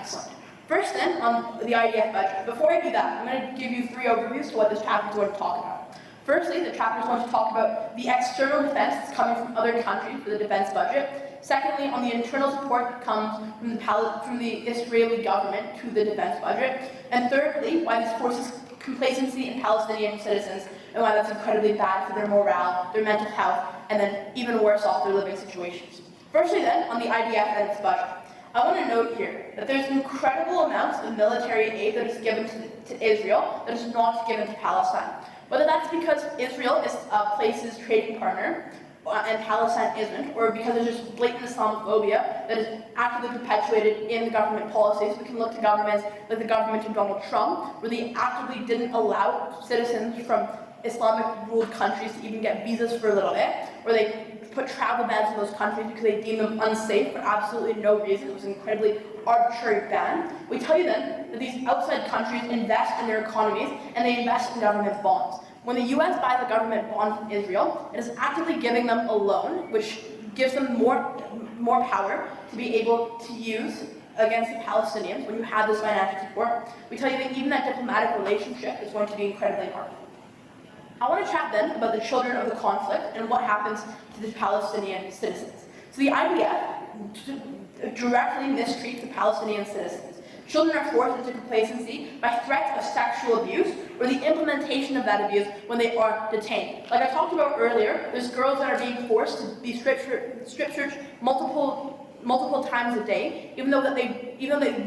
Excellent. First then, on the IDF budget. Before I do that, I'm going to give you 3 overviews to what this chapter is going to talk about. Firstly, the chapter is going to talk about the external defense that's coming from other countries for the defense budget. Secondly, on the internal support that comes from the Israeli government to the defense budget. And thirdly, why this forces complacency in Palestinian citizens and why that's incredibly bad for their morale, their mental health, and then even worse off their living situations. Firstly then, on the IDF and its budget. I want to note here that there's incredible amounts of military aid that is given to Israel that is not given to Palestine. Whether that's because Israel is a place's trading partner and Palestine isn't, or because there's just blatant Islamophobia that is actively perpetuated in the government policies. We can look to governments like the government of Donald Trump, where they actively didn't allow citizens from Islamic-ruled countries to even get visas for a little bit, or they put travel bans in those countries because they deemed them unsafe for absolutely no reason. It was an incredibly arbitrary ban. We tell you then that these outside countries invest in their economies and they invest in government bonds. When the US buys a government bond from Israel, it is actively giving them a loan, which gives them more power to be able to use against the Palestinians when you have this financial support. We tell you that even that diplomatic relationship is going to be incredibly hard. I want to chat then about the children of the conflict and what happens to the Palestinian citizens. So the IDF directly mistreats the Palestinian citizens. Children are forced into complacency by threats of sexual abuse or the implementation of that abuse when they are detained. Like I talked about earlier, there's girls that are being forced to be strip searched multiple times a day, even though they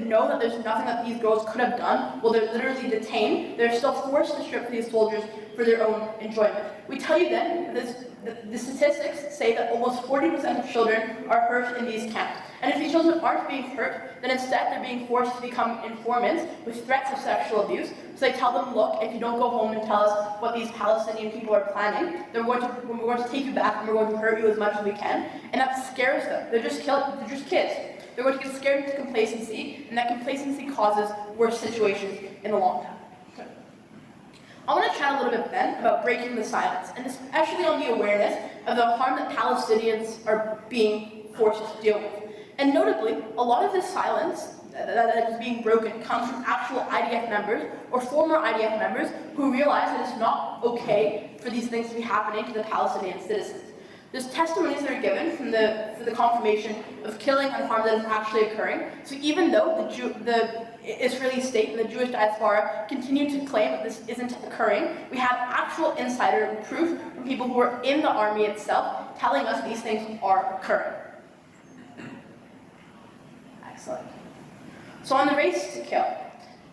know that there's nothing that these girls could have done. Well, they're literally detained. They're still forced to strip these soldiers for their own enjoyment. We tell you then, the statistics say that almost 40% of children are hurt in these camps. And if these children aren't being hurt, then instead they're being forced to become informants with threats of sexual abuse. So they tell them, look, if you don't go home and tell us what these Palestinian people are planning, we're going to take you back and we're going to hurt you as much as we can. And that scares them. They're just kids. They're going to get scared into complacency, and that complacency causes worse situations in the long term. I want to chat a little bit then about breaking the silence, and especially on the awareness of the harm that Palestinians are being forced to deal with. And notably, a lot of this silence that is being broken comes from actual IDF members or former IDF members who realize that it's not okay for these things to be happening to the Palestinian citizens. There's testimonies that are given for the confirmation of killing and harm that is actually occurring. So even though the Israeli state and the Jewish diaspora continue to claim that this isn't occurring, we have actual insider proof from people who are in the army itself telling us these things are occurring. Excellent. So on the race to kill,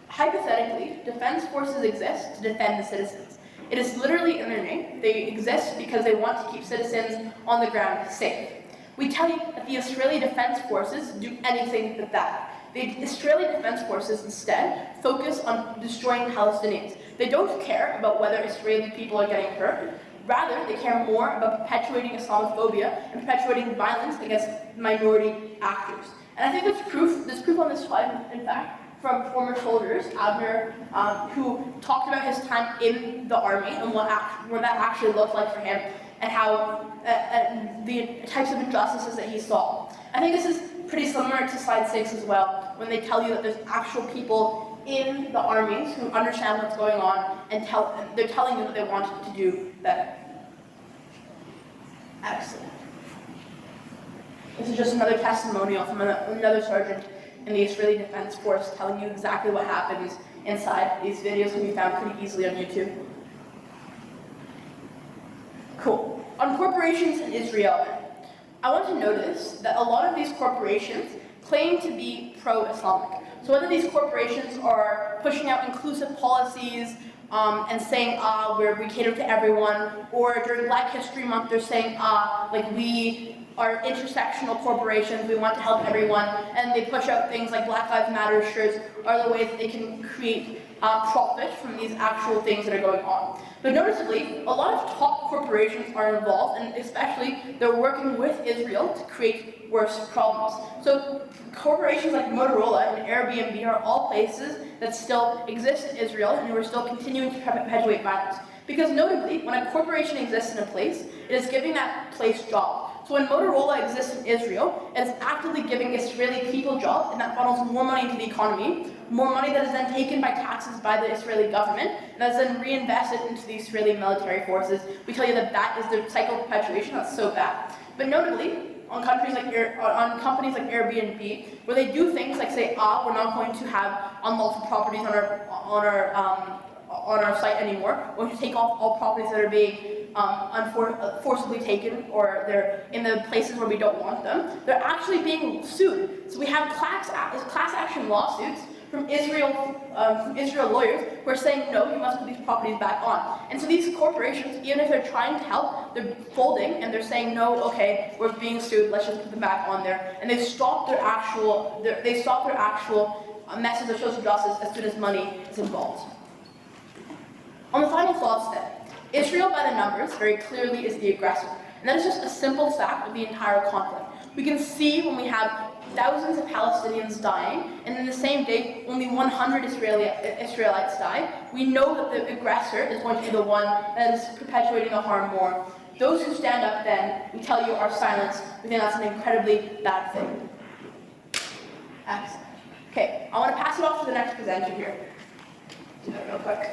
hypothetically, defense forces exist to defend the citizens. It is literally in their name. They exist because they want to keep citizens on the ground safe. We tell you that the Israeli Defense Forces do anything but that. The Israeli Defense Forces instead focus on destroying Palestinians. They don't care about whether Israeli people are getting hurt. Rather, they care more about perpetuating Islamophobia and perpetuating violence against minority actors. And I think there's proof on this slide, in fact, from former soldiers, Abner, who talked about his time in the army and what that actually looked like for him, and how the types of injustices that he saw. I think this is pretty similar to slide 6 as well, when they tell you that there's actual people in the armies who understand what's going on, and they're telling you that they want to do better. Excellent. This is just another testimonial from another sergeant in the Israeli Defense Force telling you exactly what happens inside. These videos can be found pretty easily on YouTube. Cool. On corporations in Israel, I want to notice that a lot of these corporations claim to be pro-Islamic. So whether these corporations are pushing out inclusive policies and saying, we cater to everyone, or during Black History Month they're saying, we are intersectional corporations, we want to help everyone, and they push out things like Black Lives Matter shirts are the ways that they can create profit from these actual things that are going on. But noticeably, a lot of top corporations are involved, and especially they're working with Israel to create worse problems. So corporations like Motorola and Airbnb are all places that still exist in Israel and who are still continuing to perpetuate violence. Because notably, when a corporation exists in a place, it is giving that place jobs. So So when Motorola exists in Israel, it's actively giving Israeli people jobs, and that funnels more money into the economy, more money that is then taken by taxes by the Israeli government, and that's then reinvested into the Israeli military forces. We tell you that that is the cycle of perpetuation. That's so bad. But notably, on companies like Airbnb, where they do things like say, we're not going to have unlawful properties on our site anymore. We're going to take off all properties that are being forcibly taken, or they're in the places where we don't want them. They're actually being sued. So we have class action lawsuits from Israel lawyers who are saying, no, you must put these properties back on. And so these corporations, even if they're trying to help, they're folding and they're saying, no, okay, we're being sued, let's just put them back on there. And they've stopped their actual message of social justice as soon as money is involved. On the final thoughts then, Israel by the numbers very clearly is the aggressor. And that is just a simple fact of the entire conflict. We can see when we have thousands of Palestinians dying, and in the same day, only 100 Israelites die. We know that the aggressor is going to be the one that is perpetuating the harm more. Those who stand up then, we tell you, are silenced. We think that's an incredibly bad thing. Excellent. Okay, I want to pass it off to the next presenter here. Do that real quick.